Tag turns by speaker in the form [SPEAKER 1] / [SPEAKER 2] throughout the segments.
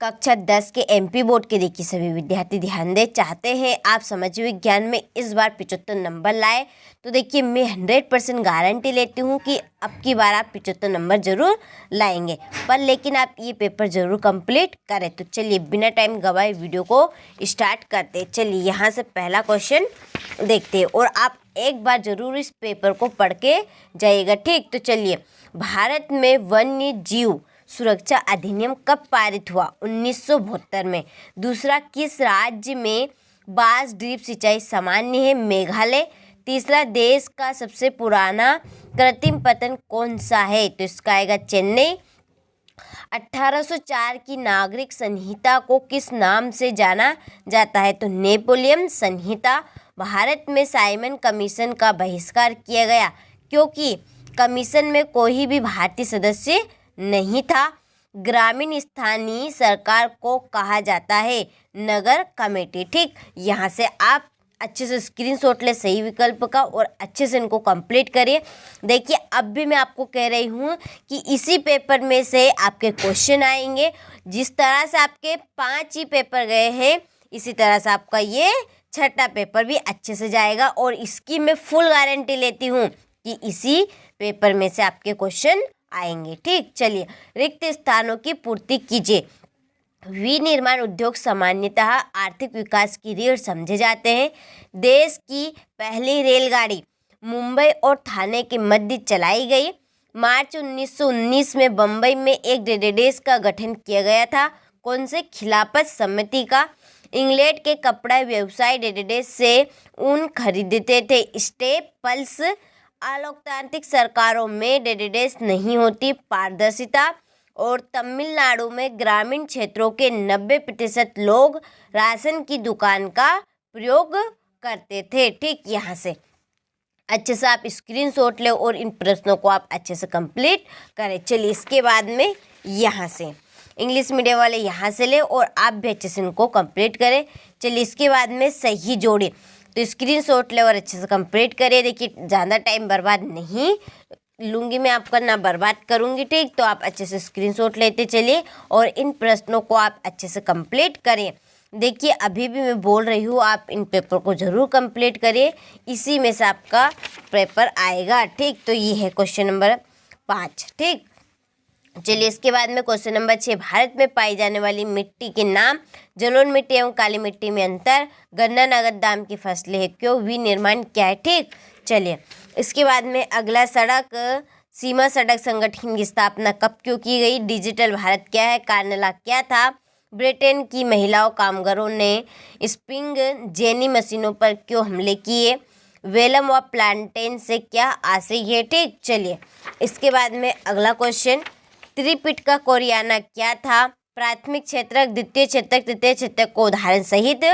[SPEAKER 1] कक्षा 10 के MP board के देखिए सभी विद्यार्थी ध्यान दें। चाहते हैं आप समाज विज्ञान में इस बार 75 नंबर लाए, तो देखिए मैं 100% गारंटी लेती हूँ कि अब की बार आप 75 नंबर ज़रूर लाएंगे। पर लेकिन आप ये पेपर ज़रूर कंप्लीट करें। तो चलिए बिना टाइम गवाए वीडियो को स्टार्ट करते। चलिए यहाँ से पहला क्वेश्चन देखते हैं और आप एक बार ज़रूर इस पेपर को पढ़ के जाइएगा, ठीक। तो चलिए, भारत में वन्य जीव सुरक्षा अधिनियम कब पारित हुआ? 1972 में। दूसरा, किस राज्य में बांस ड्रिप सिंचाई सामान्य है? मेघालय। तीसरा, देश का सबसे पुराना कृत्रिम पतन कौन सा है? तो इसका आएगा चेन्नई। 1804 की नागरिक संहिता को किस नाम से जाना जाता है? तो नेपोलियन संहिता। भारत में साइमन कमीशन का बहिष्कार किया गया क्योंकि कमीशन में कोई भी भारतीय सदस्य नहीं था। ग्रामीण स्थानीय सरकार को कहा जाता है नगर कमेटी, ठीक। यहाँ से आप अच्छे से स्क्रीनशॉट ले सही विकल्प का और अच्छे से इनको कंप्लीट करिए। देखिए अब भी मैं आपको कह रही हूँ कि इसी पेपर में से आपके क्वेश्चन आएंगे। जिस तरह से आपके 5 ही पेपर गए हैं, इसी तरह से आपका ये छठा पेपर भी अच्छे से जाएगा और इसकी मैं फुल गारंटी लेती हूँ कि इसी पेपर में से आपके क्वेश्चन आएंगे, ठीक। चलिए, रिक्त स्थानों की पूर्ति कीजिए। विनिर्माण उद्योग सामान्यतः आर्थिक विकास की रीढ़ समझे जाते हैं। देश की पहली रेलगाड़ी मुंबई और ठाणे के मध्य चलाई गई। मार्च 1919 में बम्बई में एक डेटाबेस का गठन किया गया था। कौन से? खिलाफत समिति का। इंग्लैंड के कपड़ा व्यवसाय डेटाबेस से ऊन खरीदते थे। स्टेपल्स। अलोकतांत्रिक सरकारों में डेटाबेस नहीं होती। पारदर्शिता। और तमिलनाडु में ग्रामीण क्षेत्रों के 90% लोग राशन की दुकान का प्रयोग करते थे, ठीक। यहाँ से अच्छे से आप स्क्रीनशॉट ले और इन प्रश्नों को आप अच्छे से कंप्लीट करें। चलिए इसके बाद में यहाँ से इंग्लिश मीडियम वाले यहाँ से ले और आप भी अच्छे से इनको कंप्लीट करें। चलिए इसके बाद में सही जोड़े, तो स्क्रीनशॉट ले और अच्छे से कंप्लीट करिए। देखिए ज़्यादा टाइम बर्बाद नहीं लूँगी मैं आपका, ना बर्बाद करूँगी, ठीक। तो आप अच्छे से स्क्रीनशॉट लेते चलिए और इन प्रश्नों को आप अच्छे से कंप्लीट करें। देखिए अभी भी मैं बोल रही हूँ, आप इन पेपर को ज़रूर कंप्लीट करिए, इसी में से आपका पेपर आएगा, ठीक। तो ये है क्वेश्चन नंबर 5, ठीक। चलिए इसके बाद में क्वेश्चन नंबर 6, भारत में पाई जाने वाली मिट्टी के नाम। जलोढ़ मिट्टी एवं काली मिट्टी में अंतर। गन्ना नगद दाम की फसलें है क्यों? विनिर्माण क्या है, ठीक। चलिए इसके बाद में अगला, सड़क सीमा सड़क संगठन की स्थापना कब क्यों की गई? डिजिटल भारत क्या है? कार्नेला क्या था? ब्रिटेन की महिलाओं कामगारों ने स्प्रिंग जेनी मशीनों पर क्यों हमले किए? वेलम व प्लांटेन से क्या आशय है, ठीक। चलिए इसके बाद में अगला क्वेश्चन, त्रिपिटका कोरियाना क्या था? प्राथमिक क्षेत्रक, द्वितीय क्षेत्रक, तृतीय क्षेत्रक को उदाहरण सहित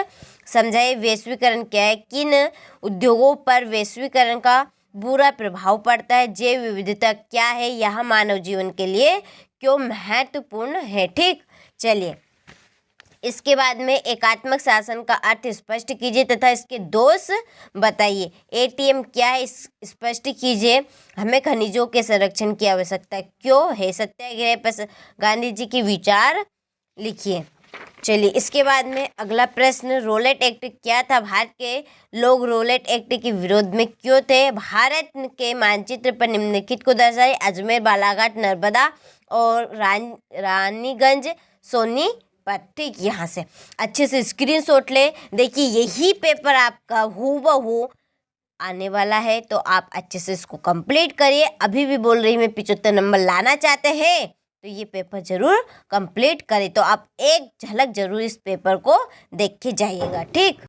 [SPEAKER 1] समझाइए। वैश्वीकरण क्या है? किन उद्योगों पर वैश्वीकरण का बुरा प्रभाव पड़ता है? जैव विविधता क्या है? यह मानव जीवन के लिए क्यों महत्वपूर्ण है, ठीक। चलिए इसके बाद में एकात्मक शासन का अर्थ स्पष्ट कीजिए तथा इसके दोष बताइए। एटीएम क्या है? स्पष्ट कीजिए। हमें खनिजों के संरक्षण की आवश्यकता क्यों है? सत्याग्रह पर गांधी जी के विचार लिखिए। चलिए इसके बाद में अगला प्रश्न, रोलेट एक्ट क्या था? भारत के लोग रोलेट एक्ट के विरोध में क्यों थे? भारत के मानचित्र पर निम्नलिखित को दर्शाइए। अजमेर, बालाघाट, नर्मदा और रानीगंज सोनीपत, ठीक। यहाँ से अच्छे से स्क्रीनशॉट ले। देखिए यही पेपर आपका हूबहू आने वाला है, तो आप अच्छे से इसको कंप्लीट करिए। अभी भी बोल रही मैं 75 नंबर लाना चाहते हैं तो ये पेपर ज़रूर कंप्लीट करें। तो आप एक झलक ज़रूर इस पेपर को देख के जाइएगा, ठीक।